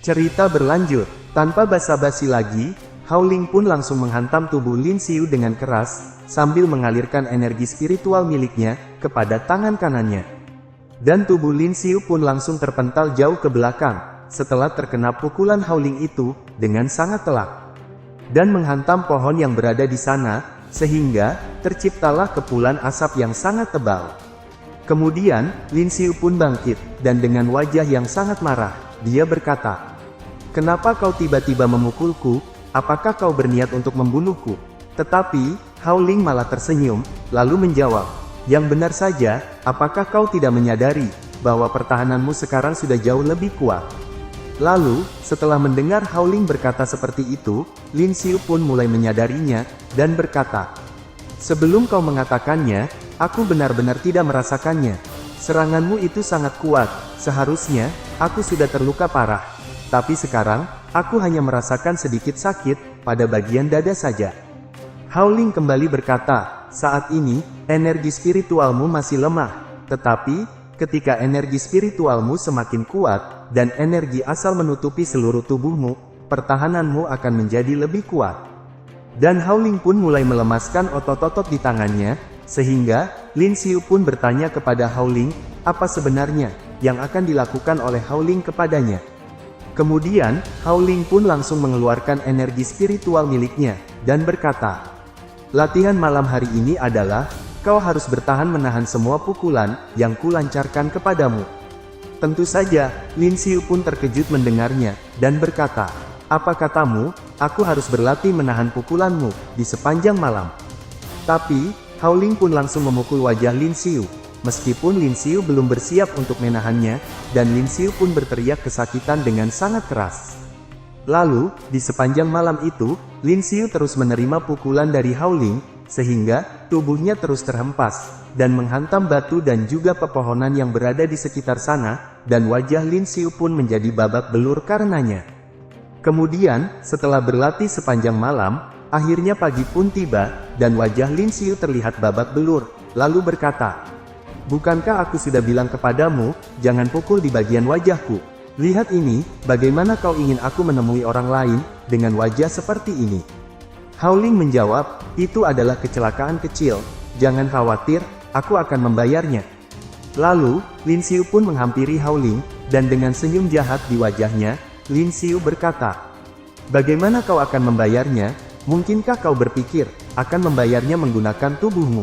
Cerita berlanjut. Tanpa basa-basi lagi, Howling pun langsung menghantam tubuh Lin Xiu dengan keras, sambil mengalirkan energi spiritual miliknya kepada tangan kanannya. Dan tubuh Lin Xiu pun langsung terpental jauh ke belakang, setelah terkena pukulan Howling itu, dengan sangat telak. Dan menghantam pohon yang berada di sana, sehingga terciptalah kepulan asap yang sangat tebal. Kemudian, Lin Xiu pun bangkit, dan dengan wajah yang sangat marah, dia berkata, "Kenapa kau tiba-tiba memukulku? Apakah kau berniat untuk membunuhku?" Tetapi, Howling malah tersenyum, lalu menjawab, "Yang benar saja, apakah kau tidak menyadari bahwa pertahananmu sekarang sudah jauh lebih kuat?" Lalu, setelah mendengar Howling berkata seperti itu, Lin Xiu pun mulai menyadarinya, dan berkata, "Sebelum kau mengatakannya, aku benar-benar tidak merasakannya. Seranganmu itu sangat kuat, seharusnya, aku sudah terluka parah. Tapi sekarang, aku hanya merasakan sedikit sakit, pada bagian dada saja." Howling kembali berkata, "Saat ini, energi spiritualmu masih lemah. Tetapi, ketika energi spiritualmu semakin kuat, dan energi asal menutupi seluruh tubuhmu, pertahananmu akan menjadi lebih kuat." Dan Howling pun mulai melemaskan otot-otot di tangannya, sehingga, Lin Xiu pun bertanya kepada Howling, apa sebenarnya yang akan dilakukan oleh Howling kepadanya. Kemudian, Howling pun langsung mengeluarkan energi spiritual miliknya, dan berkata, "Latihan malam hari ini adalah, kau harus bertahan menahan semua pukulan yang kulancarkan kepadamu." Tentu saja, Lin Xiu pun terkejut mendengarnya, dan berkata, "Apa katamu, aku harus berlatih menahan pukulanmu di sepanjang malam?" Tapi, Howling pun langsung memukul wajah Lin Xiu. Meskipun Lin Xiu belum bersiap untuk menahannya, dan Lin Xiu pun berteriak kesakitan dengan sangat keras. Lalu, di sepanjang malam itu, Lin Xiu terus menerima pukulan dari Howling, sehingga tubuhnya terus terhempas, dan menghantam batu dan juga pepohonan yang berada di sekitar sana, dan wajah Lin Xiu pun menjadi babak belur karenanya. Kemudian, setelah berlatih sepanjang malam, akhirnya pagi pun tiba, dan wajah Lin Xiu terlihat babak belur, lalu berkata, "Bukankah aku sudah bilang kepadamu, jangan pukul di bagian wajahku? Lihat ini, bagaimana kau ingin aku menemui orang lain, dengan wajah seperti ini?" Howling menjawab, "Itu adalah kecelakaan kecil, jangan khawatir, aku akan membayarnya." Lalu, Lin Xiu pun menghampiri Howling, dan dengan senyum jahat di wajahnya, Lin Xiu berkata, "Bagaimana kau akan membayarnya? Mungkinkah kau berpikir, akan membayarnya menggunakan tubuhmu?"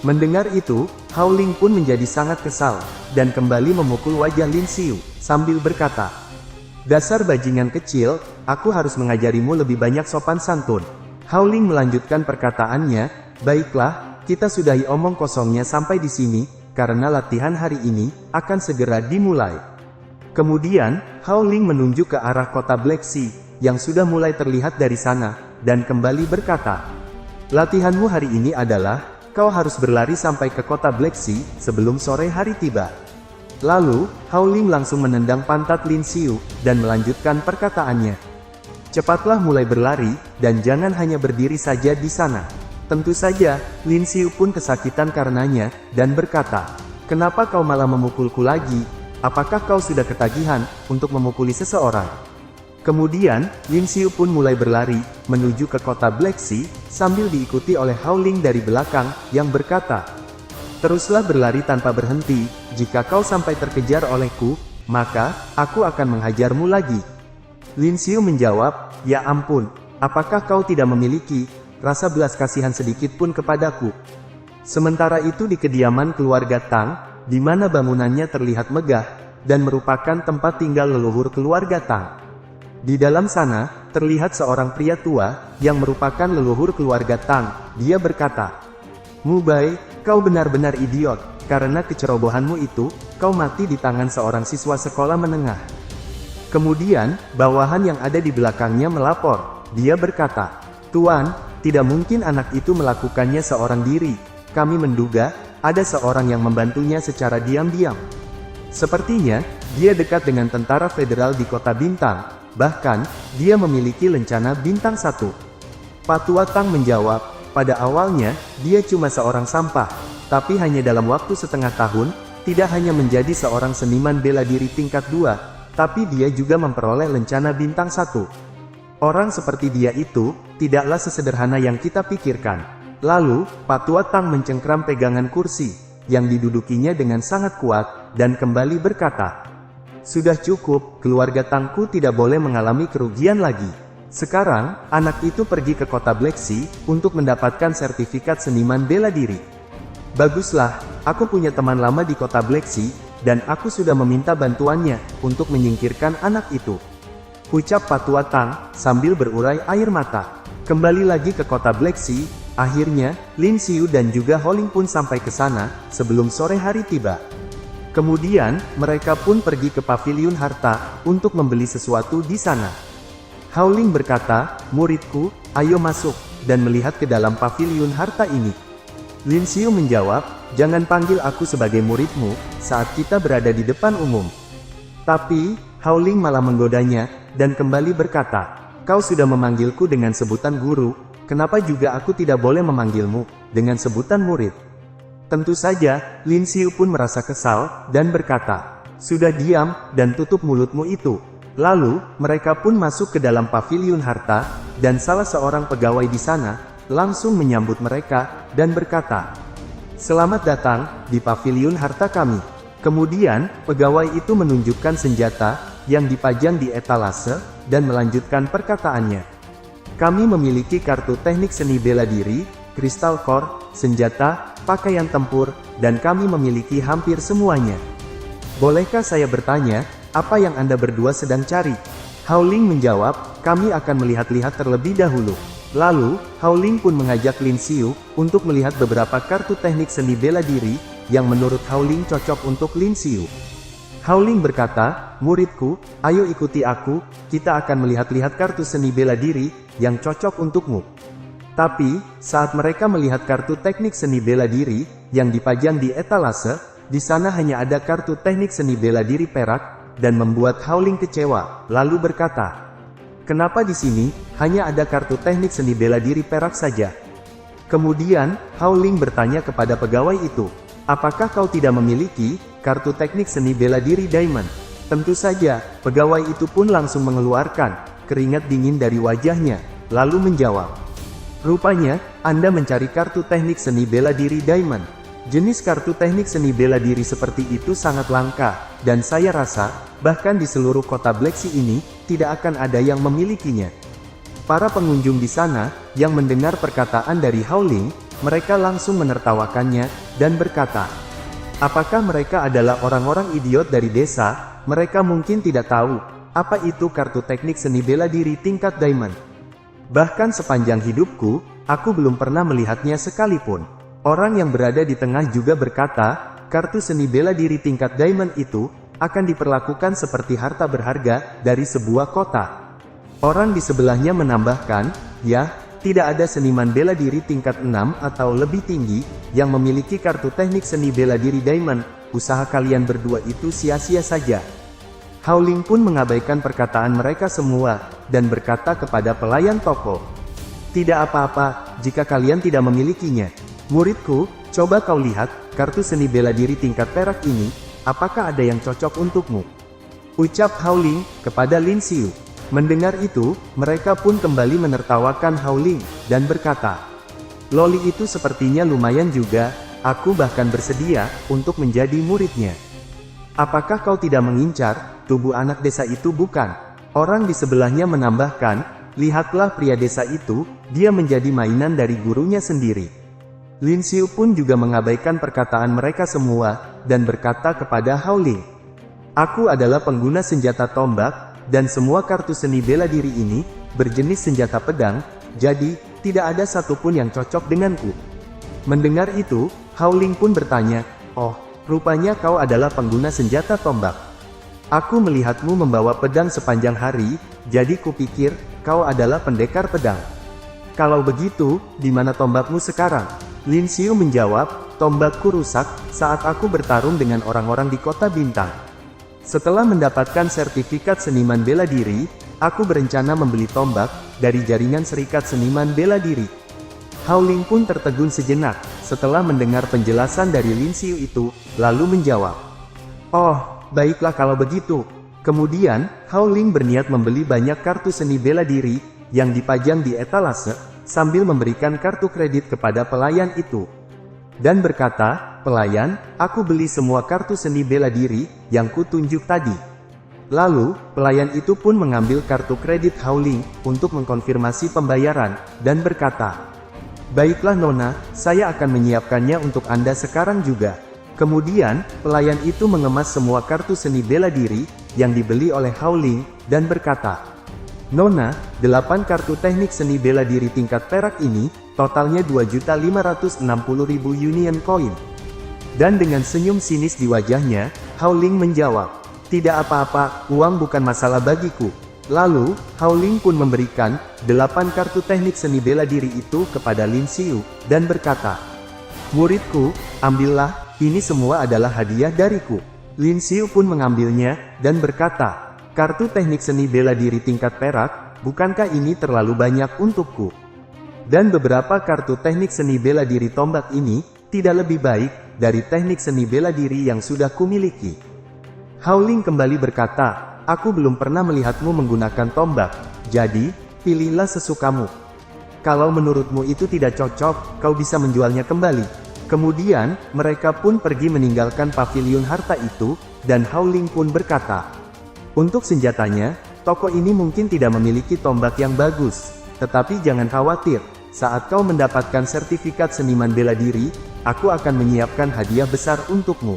Mendengar itu, Howling pun menjadi sangat kesal, dan kembali memukul wajah Lin Xiu, sambil berkata, "Dasar bajingan kecil, aku harus mengajarimu lebih banyak sopan santun." Howling melanjutkan perkataannya, "Baiklah, kita sudahi omong kosongnya sampai di sini, karena latihan hari ini akan segera dimulai." Kemudian, Howling menunjuk ke arah kota Black Sea, yang sudah mulai terlihat dari sana, dan kembali berkata, "Latihanmu hari ini adalah, kau harus berlari sampai ke kota Black Sea, sebelum sore hari tiba." Lalu, Howling langsung menendang pantat Lin Xiu, dan melanjutkan perkataannya, "Cepatlah mulai berlari, dan jangan hanya berdiri saja di sana." Tentu saja, Lin Xiu pun kesakitan karenanya, dan berkata, "Kenapa kau malah memukulku lagi? Apakah kau sudah ketagihan untuk memukuli seseorang?" Kemudian, Lin Xiu pun mulai berlari, menuju ke kota Black Sea, sambil diikuti oleh Howling dari belakang, yang berkata, "Teruslah berlari tanpa berhenti, jika kau sampai terkejar olehku, maka, aku akan menghajarmu lagi." Lin Xiu menjawab, "Ya ampun, apakah kau tidak memiliki rasa belas kasihan sedikit pun kepadaku?" Sementara itu di kediaman keluarga Tang, di mana bangunannya terlihat megah, dan merupakan tempat tinggal leluhur keluarga Tang. Di dalam sana, terlihat seorang pria tua, yang merupakan leluhur keluarga Tang. Dia berkata, "Mu Bai, kau benar-benar idiot, karena kecerobohanmu itu, kau mati di tangan seorang siswa sekolah menengah." Kemudian, bawahan yang ada di belakangnya melapor. Dia berkata, "Tuan, tidak mungkin anak itu melakukannya seorang diri. Kami menduga, ada seorang yang membantunya secara diam-diam. Sepertinya, dia dekat dengan tentara federal di kota Bintang. Bahkan, dia memiliki lencana Bintang 1. Patua Tang menjawab, "Pada awalnya, dia cuma seorang sampah. Tapi hanya dalam waktu setengah tahun, tidak hanya menjadi seorang seniman bela diri tingkat 2, tapi dia juga memperoleh lencana bintang 1. Orang seperti dia itu, tidaklah sesederhana yang kita pikirkan. Lalu, Pak Tua Tang mencengkram pegangan kursi, yang didudukinya dengan sangat kuat, dan kembali berkata, "Sudah cukup, keluarga Tangku tidak boleh mengalami kerugian lagi. Sekarang, anak itu pergi ke kota Black Sea, untuk mendapatkan sertifikat seniman bela diri." "Baguslah, aku punya teman lama di kota Black Sea, dan aku sudah meminta bantuannya, untuk menyingkirkan anak itu," ucap Pak Tua Tang, sambil berurai air mata. Kembali lagi ke kota Black Sea, akhirnya, Lin Xiu dan juga Howling pun sampai ke sana, sebelum sore hari tiba. Kemudian, mereka pun pergi ke paviliun harta, untuk membeli sesuatu di sana. Howling berkata, "Muridku, ayo masuk, dan melihat ke dalam paviliun harta ini." Lin Xiu menjawab, "Jangan panggil aku sebagai muridmu, saat kita berada di depan umum." Tapi, Howling malah menggodanya, dan kembali berkata, "Kau sudah memanggilku dengan sebutan guru, kenapa juga aku tidak boleh memanggilmu dengan sebutan murid?" Tentu saja, Lin Xiu pun merasa kesal, dan berkata, "Sudah diam, dan tutup mulutmu itu." Lalu, mereka pun masuk ke dalam paviliun harta, dan salah seorang pegawai di sana, langsung menyambut mereka, dan berkata, "Selamat datang, di paviliun harta kami." Kemudian, pegawai itu menunjukkan senjata, yang dipajang di etalase, dan melanjutkan perkataannya. "Kami memiliki kartu teknik seni bela diri, kristal core, senjata, pakaian tempur, dan kami memiliki hampir semuanya. Bolehkah saya bertanya, apa yang Anda berdua sedang cari?" Howling menjawab, "Kami akan melihat-lihat terlebih dahulu." Lalu, Howling pun mengajak Lin Xiu, untuk melihat beberapa kartu teknik seni bela diri, yang menurut Howling cocok untuk Lin Xiu. Howling berkata, "Muridku, ayo ikuti aku, kita akan melihat-lihat kartu seni bela diri, yang cocok untukmu." Tapi, saat mereka melihat kartu teknik seni bela diri, yang dipajang di etalase, di sana hanya ada kartu teknik seni bela diri perak, dan membuat Howling kecewa, lalu berkata, "Kenapa di sini, hanya ada kartu teknik seni bela diri perak saja?" Kemudian, Howling bertanya kepada pegawai itu, "Apakah kau tidak memiliki kartu teknik seni bela diri Diamond?" Tentu saja, pegawai itu pun langsung mengeluarkan keringat dingin dari wajahnya, lalu menjawab, "Rupanya, Anda mencari kartu teknik seni bela diri Diamond. Jenis kartu teknik seni bela diri seperti itu sangat langka, dan saya rasa, bahkan di seluruh kota Black Sea ini, tidak akan ada yang memilikinya." Para pengunjung di sana, yang mendengar perkataan dari Howling, mereka langsung menertawakannya, dan berkata, "Apakah mereka adalah orang-orang idiot dari desa? Mereka mungkin tidak tahu, apa itu kartu teknik seni bela diri tingkat Diamond. Bahkan sepanjang hidupku, aku belum pernah melihatnya sekalipun." Orang yang berada di tengah juga berkata, "Kartu seni bela diri tingkat Diamond itu, akan diperlakukan seperti harta berharga, dari sebuah kota." Orang di sebelahnya menambahkan, "Ya, tidak ada seniman bela diri tingkat 6 atau lebih tinggi, yang memiliki kartu teknik seni bela diri Diamond, usaha kalian berdua itu sia-sia saja." Howling pun mengabaikan perkataan mereka semua, dan berkata kepada pelayan toko, "Tidak apa-apa, jika kalian tidak memilikinya. Muridku, coba kau lihat, kartu seni bela diri tingkat perak ini, apakah ada yang cocok untukmu?" ucap Howling, kepada Lin Xiu. Mendengar itu, mereka pun kembali menertawakan Howling, dan berkata, "Loli itu sepertinya lumayan juga, aku bahkan bersedia, untuk menjadi muridnya. Apakah kau tidak mengincar tubuh anak desa itu bukan?" Orang di sebelahnya menambahkan, "Lihatlah pria desa itu, dia menjadi mainan dari gurunya sendiri." Lin Xiu pun juga mengabaikan perkataan mereka semua, dan berkata kepada Howling, "Aku adalah pengguna senjata tombak, dan semua kartu seni bela diri ini, berjenis senjata pedang, jadi, tidak ada satupun yang cocok denganku." Mendengar itu, Howling pun bertanya, "Oh, rupanya kau adalah pengguna senjata tombak. Aku melihatmu membawa pedang sepanjang hari, jadi kupikir, kau adalah pendekar pedang. Kalau begitu, di mana tombakmu sekarang?" Lin Xiu menjawab, "Tombakku rusak, saat aku bertarung dengan orang-orang di kota bintang. Setelah mendapatkan sertifikat seniman bela diri, aku berencana membeli tombak, dari jaringan serikat seniman bela diri." Howling pun tertegun sejenak, setelah mendengar penjelasan dari Lin Xiu itu, lalu menjawab, "Oh, baiklah kalau begitu. Kemudian, Hao Ling berniat membeli banyak kartu seni bela diri, yang dipajang di etalase, sambil memberikan kartu kredit kepada pelayan itu. Dan berkata, "Pelayan, aku beli semua kartu seni bela diri, yang kutunjuk tadi." Lalu, pelayan itu pun mengambil kartu kredit Hao Ling, untuk mengkonfirmasi pembayaran, dan berkata, "Baiklah Nona, saya akan menyiapkannya untuk Anda sekarang juga." Kemudian, pelayan itu mengemas semua kartu seni bela diri, yang dibeli oleh Hao Ling, dan berkata, "Nona, 8 kartu teknik seni bela diri tingkat perak ini, totalnya 2.560.000 Union Coin." Dan dengan senyum sinis di wajahnya, Hao Ling menjawab, "Tidak apa-apa, uang bukan masalah bagiku." Lalu, Hao Ling pun memberikan 8 kartu teknik seni bela diri itu kepada Lin Xiu, dan berkata, "Muridku, ambillah, ini semua adalah hadiah dariku." Lin Xiu pun mengambilnya, dan berkata, "Kartu teknik seni bela diri tingkat perak, bukankah ini terlalu banyak untukku? Dan beberapa kartu teknik seni bela diri tombak ini, tidak lebih baik, dari teknik seni bela diri yang sudah kumiliki." Hao Ling kembali berkata, "Aku belum pernah melihatmu menggunakan tombak, jadi, pilihlah sesukamu. Kalau menurutmu itu tidak cocok, kau bisa menjualnya kembali." Kemudian, mereka pun pergi meninggalkan paviliun harta itu, dan Hao Ling pun berkata, "Untuk senjatanya, toko ini mungkin tidak memiliki tombak yang bagus, tetapi jangan khawatir, saat kau mendapatkan sertifikat seniman bela diri, aku akan menyiapkan hadiah besar untukmu."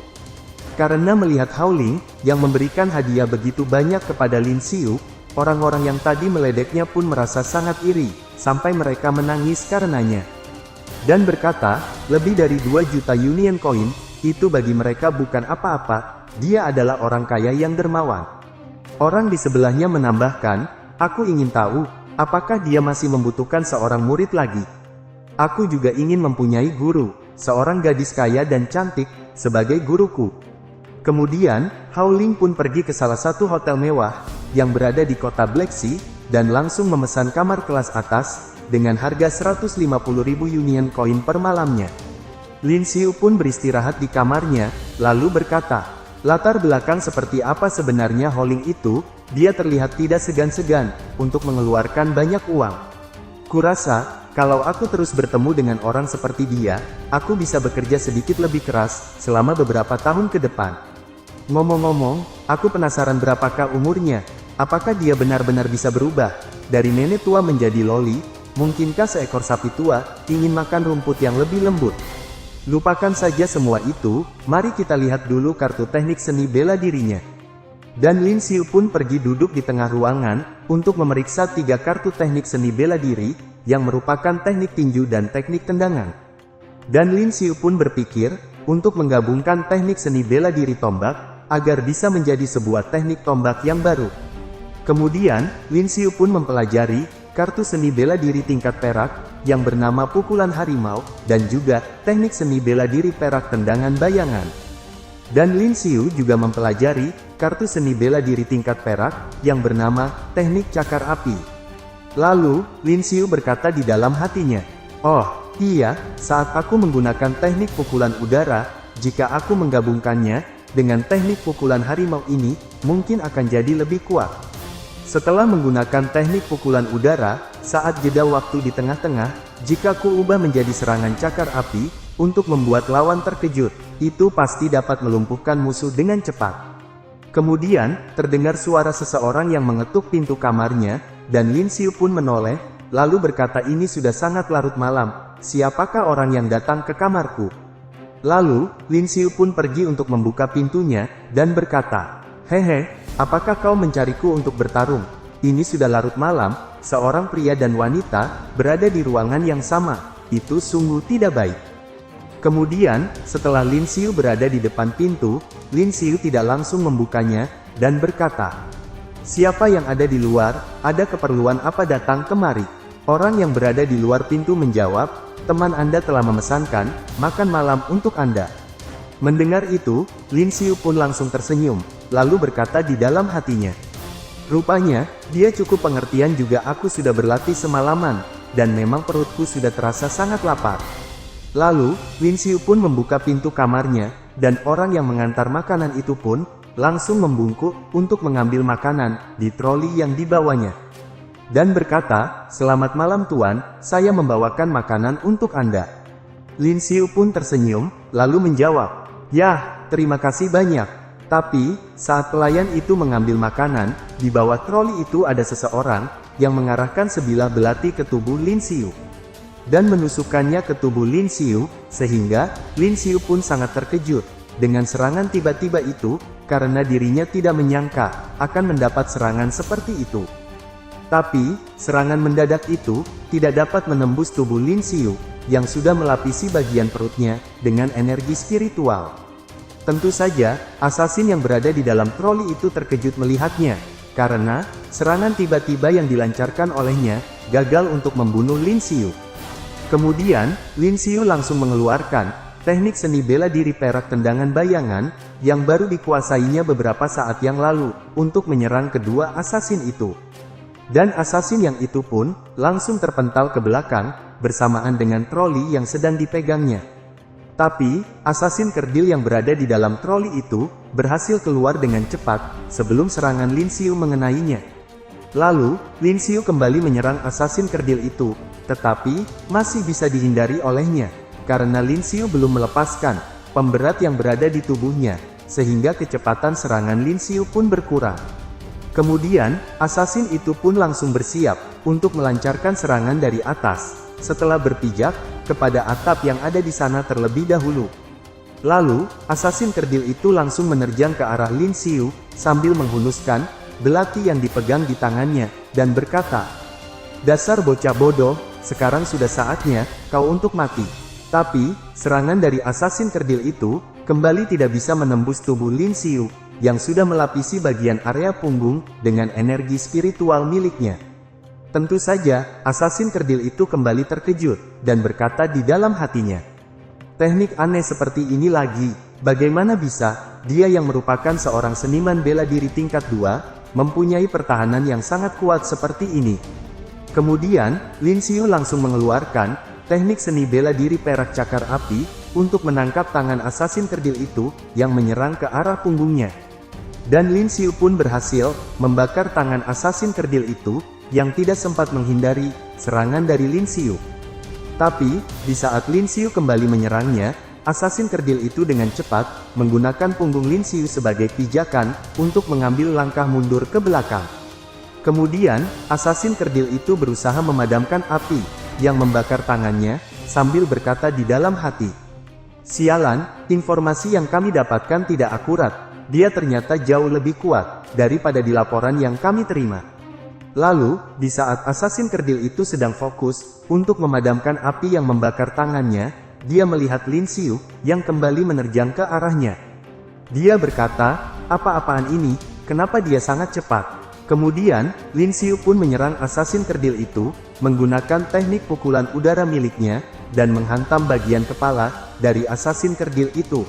Karena melihat Hao Ling, yang memberikan hadiah begitu banyak kepada Lin Xiu, orang-orang yang tadi meledeknya pun merasa sangat iri, sampai mereka menangis karenanya. Dan berkata, lebih dari 2 juta Union Coin, itu bagi mereka bukan apa-apa, dia adalah orang kaya yang dermawan. Orang di sebelahnya menambahkan, "Aku ingin tahu, apakah dia masih membutuhkan seorang murid lagi? Aku juga ingin mempunyai guru, seorang gadis kaya dan cantik, sebagai guruku." Kemudian, Hao Ling pun pergi ke salah satu hotel mewah, yang berada di kota Black Sea, dan langsung memesan kamar kelas atas, dengan harga 150.000 Union Coin per malamnya. Lin Xiu pun beristirahat di kamarnya, lalu berkata, "Latar belakang seperti apa sebenarnya Hao Ling itu? Dia terlihat tidak segan-segan, untuk mengeluarkan banyak uang. Kurasa, kalau aku terus bertemu dengan orang seperti dia, aku bisa bekerja sedikit lebih keras, selama beberapa tahun ke depan. Ngomong-ngomong, aku penasaran berapakah umurnya? Apakah dia benar-benar bisa berubah, dari nenek tua menjadi loli? Mungkinkah seekor sapi tua, ingin makan rumput yang lebih lembut? Lupakan saja semua itu, mari kita lihat dulu kartu teknik seni bela dirinya." Dan Lin Xiu pun pergi duduk di tengah ruangan, untuk memeriksa 3 kartu teknik seni bela diri, yang merupakan teknik tinju dan teknik tendangan. Dan Lin Xiu pun berpikir, untuk menggabungkan teknik seni bela diri tombak, agar bisa menjadi sebuah teknik tombak yang baru. Kemudian, Lin Xiu pun mempelajari kartu seni bela diri tingkat perak, yang bernama pukulan harimau, dan juga teknik seni bela diri perak tendangan bayangan. Dan Lin Xiu juga mempelajari kartu seni bela diri tingkat perak, yang bernama teknik cakar api. Lalu, Lin Xiu berkata di dalam hatinya, "Oh, iya, saat aku menggunakan teknik pukulan udara, jika aku menggabungkannya dengan teknik pukulan harimau ini, mungkin akan jadi lebih kuat." Setelah menggunakan teknik pukulan udara, saat jeda waktu di tengah-tengah, jika ku ubah menjadi serangan cakar api, untuk membuat lawan terkejut, itu pasti dapat melumpuhkan musuh dengan cepat. Kemudian, terdengar suara seseorang yang mengetuk pintu kamarnya, dan Lin Xiu pun menoleh, lalu berkata, "Ini sudah sangat larut malam, siapakah orang yang datang ke kamarku?" Lalu, Lin Xiu pun pergi untuk membuka pintunya, dan berkata, "Hehe, apakah kau mencariku untuk bertarung? Ini sudah larut malam." Seorang pria dan wanita berada di ruangan yang sama. Itu sungguh tidak baik. Kemudian, setelah Lin Xiu berada di depan pintu, Lin Xiu tidak langsung membukanya, dan berkata, "Siapa yang ada di luar? Ada keperluan apa datang kemari?" Orang yang berada di luar pintu menjawab, "Teman Anda telah memesankan makan malam untuk Anda." Mendengar itu, Lin Xiu pun langsung tersenyum, lalu berkata di dalam hatinya, "Rupanya, dia cukup pengertian juga. Aku sudah berlatih semalaman, dan memang perutku sudah terasa sangat lapar." Lalu, Lin Xiu pun membuka pintu kamarnya, dan orang yang mengantar makanan itu pun langsung membungkuk untuk mengambil makanan di troli yang dibawanya. Dan berkata, "Selamat malam Tuan, saya membawakan makanan untuk Anda." Lin Xiu pun tersenyum, lalu menjawab, "Yah, terima kasih banyak." Tapi, saat pelayan itu mengambil makanan, di bawah troli itu ada seseorang yang mengarahkan sebilah belati ke tubuh Lin Xiu dan menusukkannya ke tubuh Lin Xiu, sehingga Lin Xiu pun sangat terkejut dengan serangan tiba-tiba itu, karena dirinya tidak menyangka akan mendapat serangan seperti itu. Tapi, serangan mendadak itu tidak dapat menembus tubuh Lin Xiu yang sudah melapisi bagian perutnya dengan energi spiritual. Tentu saja, asasin yang berada di dalam troli itu terkejut melihatnya, karena serangan tiba-tiba yang dilancarkan olehnya gagal untuk membunuh Lin Xiu. Kemudian, Lin Xiu langsung mengeluarkan teknik seni bela diri perak tendangan bayangan, yang baru dikuasainya beberapa saat yang lalu, untuk menyerang kedua asasin itu. Dan asasin yang itu pun, langsung terpental ke belakang, bersamaan dengan troli yang sedang dipegangnya. Tapi, asasin kerdil yang berada di dalam troli itu, berhasil keluar dengan cepat, sebelum serangan Lin Xiu mengenainya. Lalu, Lin Xiu kembali menyerang asasin kerdil itu, tetapi, masih bisa dihindari olehnya. Karena Lin Xiu belum melepaskan pemberat yang berada di tubuhnya, sehingga kecepatan serangan Lin Xiu pun berkurang. Kemudian, asasin itu pun langsung bersiap untuk melancarkan serangan dari atas, setelah berpijak kepada atap yang ada di sana terlebih dahulu. Lalu, asasin kerdil itu langsung menerjang ke arah Lin Xiu, sambil menghunuskan belati yang dipegang di tangannya, dan berkata, "Dasar bocah bodoh, sekarang sudah saatnya kau untuk mati." Tapi, serangan dari asasin kerdil itu, kembali tidak bisa menembus tubuh Lin Xiu, yang sudah melapisi bagian area punggung, dengan energi spiritual miliknya. Tentu saja, asasin kerdil itu kembali terkejut, dan berkata di dalam hatinya, "Teknik aneh seperti ini lagi, bagaimana bisa, dia yang merupakan seorang seniman bela diri tingkat 2, mempunyai pertahanan yang sangat kuat seperti ini." Kemudian, Lin Xiu langsung mengeluarkan teknik seni bela diri perak cakar api, untuk menangkap tangan asasin kerdil itu, yang menyerang ke arah punggungnya. Dan Lin Xiu pun berhasil membakar tangan asasin kerdil itu, yang tidak sempat menghindari serangan dari Lin Xiu. Tapi, di saat Lin Xiu kembali menyerangnya, asasin kerdil itu dengan cepat, menggunakan punggung Lin Xiu sebagai pijakan, untuk mengambil langkah mundur ke belakang. Kemudian, asasin kerdil itu berusaha memadamkan api yang membakar tangannya, sambil berkata di dalam hati, "Sialan, informasi yang kami dapatkan tidak akurat, dia ternyata jauh lebih kuat daripada di laporan yang kami terima." Lalu, di saat asasin kerdil itu sedang fokus untuk memadamkan api yang membakar tangannya, dia melihat Lin Xiu yang kembali menerjang ke arahnya. Dia berkata, "Apa-apaan ini? Kenapa dia sangat cepat?" Kemudian, Lin Xiu pun menyerang asasin kerdil itu, menggunakan teknik pukulan udara miliknya, dan menghantam bagian kepala dari asasin kerdil itu.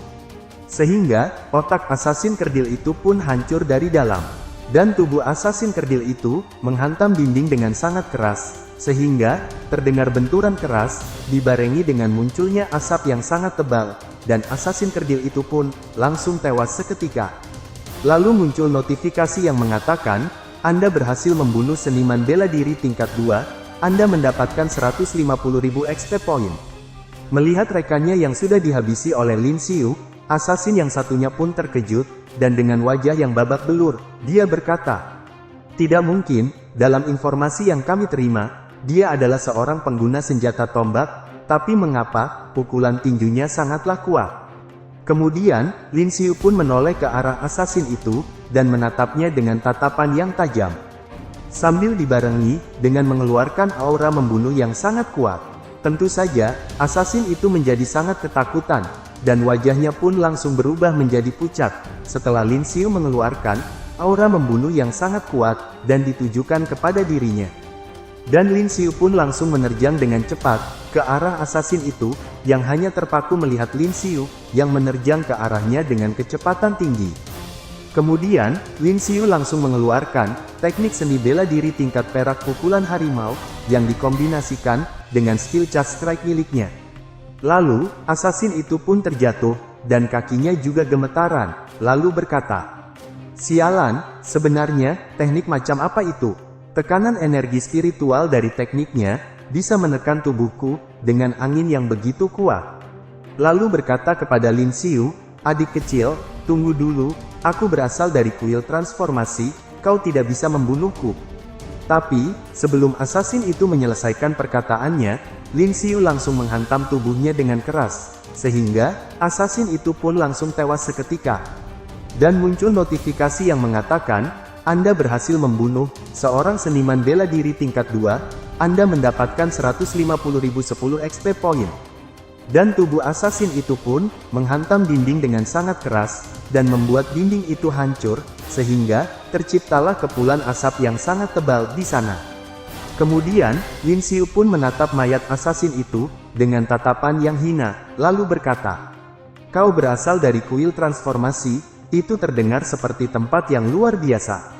Sehingga, otak asasin kerdil itu pun hancur dari dalam. Dan tubuh asasin kerdil itu, menghantam dinding dengan sangat keras, sehingga, terdengar benturan keras, dibarengi dengan munculnya asap yang sangat tebal, dan asasin kerdil itu pun, langsung tewas seketika. Lalu muncul notifikasi yang mengatakan, "Anda berhasil membunuh seniman bela diri tingkat 2, Anda mendapatkan 150.000 XP point." Melihat rekannya yang sudah dihabisi oleh Lin Xiu, asasin yang satunya pun terkejut, dan dengan wajah yang babak belur, dia berkata, "Tidak mungkin, dalam informasi yang kami terima, dia adalah seorang pengguna senjata tombak, tapi mengapa pukulan tinjunya sangatlah kuat?" Kemudian, Lin Xiu pun menoleh ke arah asasin itu, dan menatapnya dengan tatapan yang tajam. Sambil dibarengi, dengan mengeluarkan aura membunuh yang sangat kuat. Tentu saja, asasin itu menjadi sangat ketakutan, dan wajahnya pun langsung berubah menjadi pucat, setelah Lin Xiu mengeluarkan aura membunuh yang sangat kuat, dan ditujukan kepada dirinya. Dan Lin Xiu pun langsung menerjang dengan cepat ke arah asasin itu, yang hanya terpaku melihat Lin Xiu yang menerjang ke arahnya dengan kecepatan tinggi. Kemudian, Lin Xiu langsung mengeluarkan teknik seni bela diri tingkat perak pukulan harimau, yang dikombinasikan dengan skill charge strike miliknya. Lalu, asasin itu pun terjatuh, dan kakinya juga gemetaran, lalu berkata, Sialan, sebenarnya, teknik macam apa itu? Tekanan energi spiritual dari tekniknya, bisa menekan tubuhku, dengan angin yang begitu kuat. Lalu berkata kepada Lin Xiu, adik kecil, tunggu dulu, aku berasal dari kuil transformasi, kau tidak bisa membunuhku. Tapi, sebelum assassin itu menyelesaikan perkataannya, Lin Xiu langsung menghantam tubuhnya dengan keras, sehingga, assassin itu pun langsung tewas seketika. Dan muncul notifikasi yang mengatakan, Anda berhasil membunuh seorang seniman bela diri tingkat 2, Anda mendapatkan 150.010 XP point. Dan tubuh assassin itu pun, menghantam dinding dengan sangat keras, dan membuat dinding itu hancur, sehingga, terciptalah kepulan asap yang sangat tebal di sana. Kemudian, Lin Xiu pun menatap mayat assassin itu, dengan tatapan yang hina, lalu berkata, kau berasal dari kuil transformasi, itu terdengar seperti tempat yang luar biasa.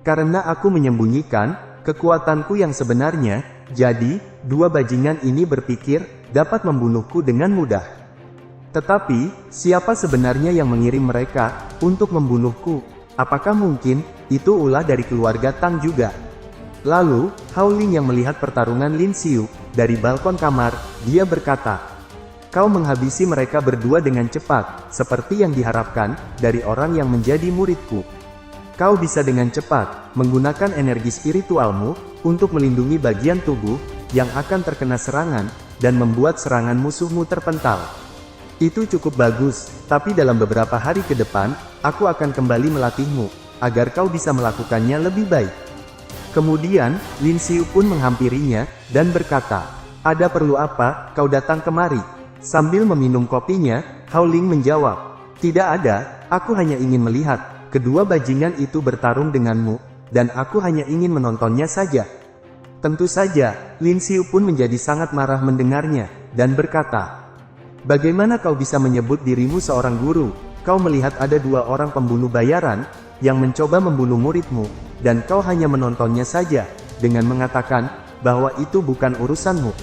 Karena aku menyembunyikan, kekuatanku yang sebenarnya, jadi, dua bajingan ini berpikir, dapat membunuhku dengan mudah. Tetapi, siapa sebenarnya yang mengirim mereka, untuk membunuhku? Apakah mungkin, itu ulah dari keluarga Tang juga? Lalu, Hao Ling yang melihat pertarungan Lin Xiu, dari balkon kamar, dia berkata, kau menghabisi mereka berdua dengan cepat, seperti yang diharapkan, dari orang yang menjadi muridku. Kau bisa dengan cepat, menggunakan energi spiritualmu, untuk melindungi bagian tubuh, yang akan terkena serangan, dan membuat serangan musuhmu terpental. Itu cukup bagus, tapi dalam beberapa hari ke depan, aku akan kembali melatihmu, agar kau bisa melakukannya lebih baik. Kemudian, Lin Xiu pun menghampirinya, dan berkata, ada perlu apa, kau datang kemari? Sambil meminum kopinya, Hao Ling menjawab, tidak ada, aku hanya ingin melihat, kedua bajingan itu bertarung denganmu, dan aku hanya ingin menontonnya saja. Tentu saja, Lin Xiu pun menjadi sangat marah mendengarnya, dan berkata, bagaimana kau bisa menyebut dirimu seorang guru? Kau melihat ada dua orang pembunuh bayaran, yang mencoba membunuh muridmu, dan kau hanya menontonnya saja, dengan mengatakan, bahwa itu bukan urusanmu.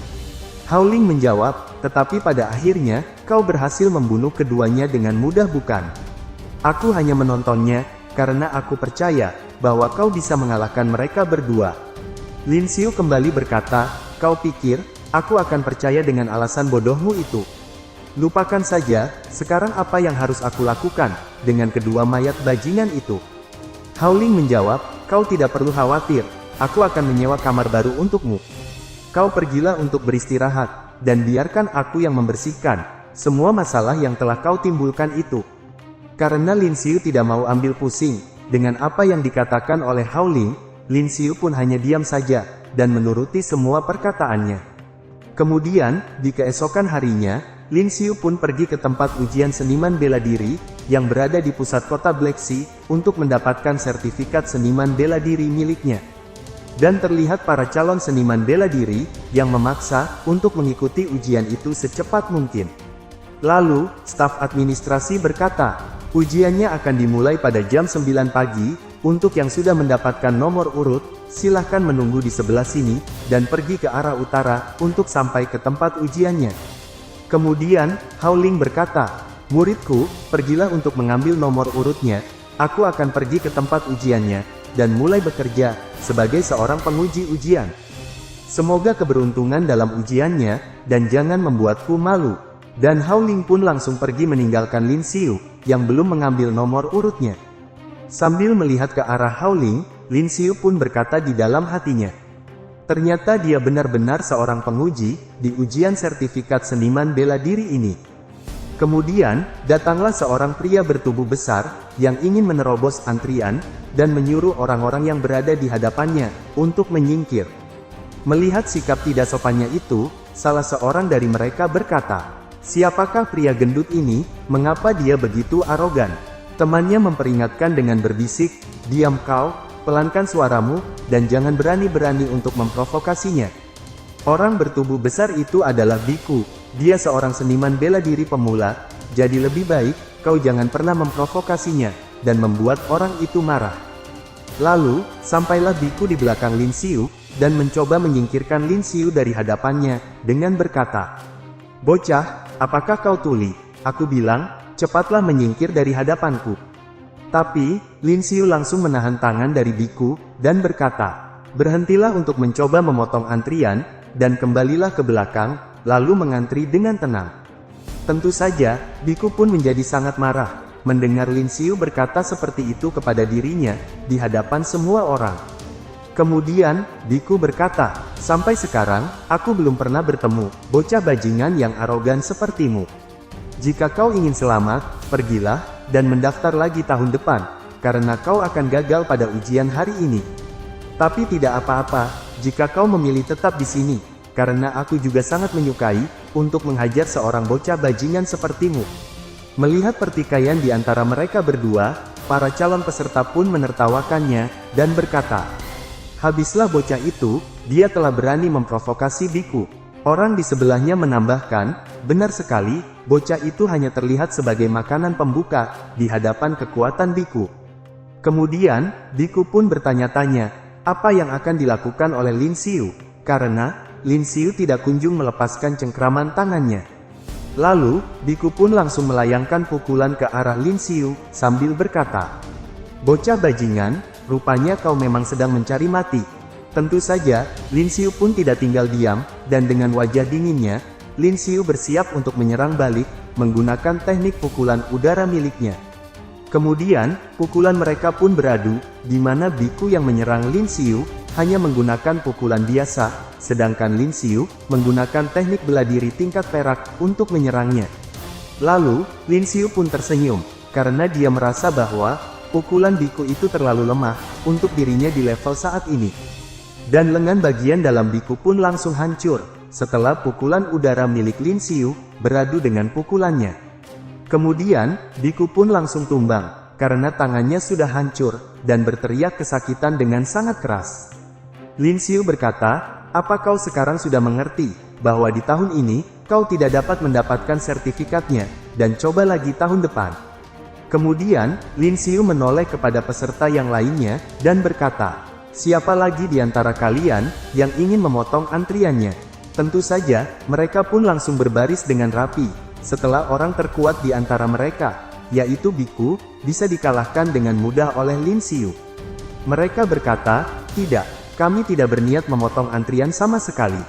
Hao Ling menjawab, tetapi pada akhirnya, kau berhasil membunuh keduanya dengan mudah bukan? Aku hanya menontonnya, karena aku percaya, bahwa kau bisa mengalahkan mereka berdua. Lin Xiu kembali berkata, kau pikir, aku akan percaya dengan alasan bodohmu itu? Lupakan saja, sekarang apa yang harus aku lakukan, dengan kedua mayat bajingan itu? Hao Ling menjawab, kau tidak perlu khawatir, aku akan menyewa kamar baru untukmu. Kau pergilah untuk beristirahat, dan biarkan aku yang membersihkan, semua masalah yang telah kau timbulkan itu. Karena Lin Xiu tidak mau ambil pusing, dengan apa yang dikatakan oleh Hao Ling, Lin Xiu pun hanya diam saja, dan menuruti semua perkataannya. Kemudian, di keesokan harinya, Lin Xiu pun pergi ke tempat ujian seniman bela diri, yang berada di pusat kota Black Sea, untuk mendapatkan sertifikat seniman bela diri miliknya. Dan terlihat para calon seniman bela diri, yang memaksa, untuk mengikuti ujian itu secepat mungkin. Lalu, staf administrasi berkata, ujiannya akan dimulai pada jam 9 pagi, untuk yang sudah mendapatkan nomor urut, silahkan menunggu di sebelah sini, dan pergi ke arah utara, untuk sampai ke tempat ujiannya. Kemudian, Hao Ling berkata, muridku, pergilah untuk mengambil nomor urutnya, aku akan pergi ke tempat ujiannya, dan mulai bekerja, sebagai seorang penguji ujian. Semoga keberuntungan dalam ujiannya, dan jangan membuatku malu. Dan Hao Ling pun langsung pergi meninggalkan Lin Xiu, yang belum mengambil nomor urutnya. Sambil melihat ke arah Hao Ling, Lin Xiu pun berkata di dalam hatinya, ternyata dia benar-benar seorang penguji, di ujian sertifikat seniman bela diri ini. Kemudian, datanglah seorang pria bertubuh besar, yang ingin menerobos antrian, dan menyuruh orang-orang yang berada di hadapannya, untuk menyingkir. Melihat sikap tidak sopannya itu, salah seorang dari mereka berkata, siapakah pria gendut ini, mengapa dia begitu arogan? Temannya memperingatkan dengan berbisik, diam kau, pelankan suaramu, dan jangan berani-berani untuk memprovokasinya. Orang bertubuh besar itu adalah biku, dia seorang seniman bela diri pemula, jadi lebih baik, kau jangan pernah memprovokasinya, dan membuat orang itu marah. Lalu, sampailah biku di belakang Lin Xiu, dan mencoba menyingkirkan Lin Xiu dari hadapannya, dengan berkata, bocah, apakah kau tuli? Aku bilang, cepatlah menyingkir dari hadapanku. Tapi, Lin Xiu langsung menahan tangan dari biku, dan berkata, "Berhentilah untuk mencoba memotong antrian, dan kembalilah ke belakang, lalu mengantri dengan tenang." Tentu saja, biku pun menjadi sangat marah, mendengar Lin Xiu berkata seperti itu kepada dirinya, di hadapan semua orang. Kemudian, biku berkata, "Sampai sekarang, aku belum pernah bertemu bocah bajingan yang arogan sepertimu. Jika kau ingin selamat, pergilah, dan mendaftar lagi tahun depan, karena kau akan gagal pada ujian hari ini. Tapi tidak apa-apa, jika kau memilih tetap di sini, karena aku juga sangat menyukai untuk menghajar seorang bocah bajingan sepertimu." Melihat pertikaian di antara mereka berdua, para calon peserta pun menertawakannya, dan berkata, "Habislah bocah itu, dia telah berani memprovokasi biku." Orang di sebelahnya menambahkan, "Benar sekali, bocah itu hanya terlihat sebagai makanan pembuka, di hadapan kekuatan biku." Kemudian, biku pun bertanya-tanya, apa yang akan dilakukan oleh Lin Xiu, karena Lin Xiu tidak kunjung melepaskan cengkraman tangannya. Lalu, biku pun langsung melayangkan pukulan ke arah Lin Xiu, sambil berkata, "Bocah bajingan, rupanya kau memang sedang mencari mati." Tentu saja, Lin Xiu pun tidak tinggal diam, dan dengan wajah dinginnya, Lin Xiu bersiap untuk menyerang balik, menggunakan teknik pukulan udara miliknya. Kemudian, pukulan mereka pun beradu, di mana biku yang menyerang Lin Xiu, hanya menggunakan pukulan biasa, sedangkan Lin Xiu, menggunakan teknik bela diri tingkat perak, untuk menyerangnya. Lalu, Lin Xiu pun tersenyum, karena dia merasa bahwa, pukulan biku itu terlalu lemah, untuk dirinya di level saat ini. Dan lengan bagian dalam biku pun langsung hancur, setelah pukulan udara milik Lin Xiu, beradu dengan pukulannya. Kemudian, biku pun langsung tumbang, karena tangannya sudah hancur, dan berteriak kesakitan dengan sangat keras. Lin Xiu berkata, "Apa kau sekarang sudah mengerti, bahwa di tahun ini, kau tidak dapat mendapatkan sertifikatnya, dan coba lagi tahun depan?" Kemudian, Lin Xiu menoleh kepada peserta yang lainnya, dan berkata, "Siapa lagi di antara kalian, yang ingin memotong antriannya?" Tentu saja, mereka pun langsung berbaris dengan rapi, setelah orang terkuat di antara mereka, yaitu biku, bisa dikalahkan dengan mudah oleh Lin Xiu. Mereka berkata, "Tidak, kami tidak berniat memotong antrian sama sekali."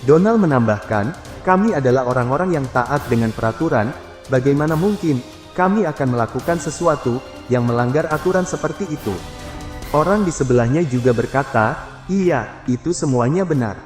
Donald menambahkan, "Kami adalah orang-orang yang taat dengan peraturan, bagaimana mungkin kami akan melakukan sesuatu yang melanggar aturan seperti itu?" Orang di sebelahnya juga berkata, "Iya, itu semuanya benar.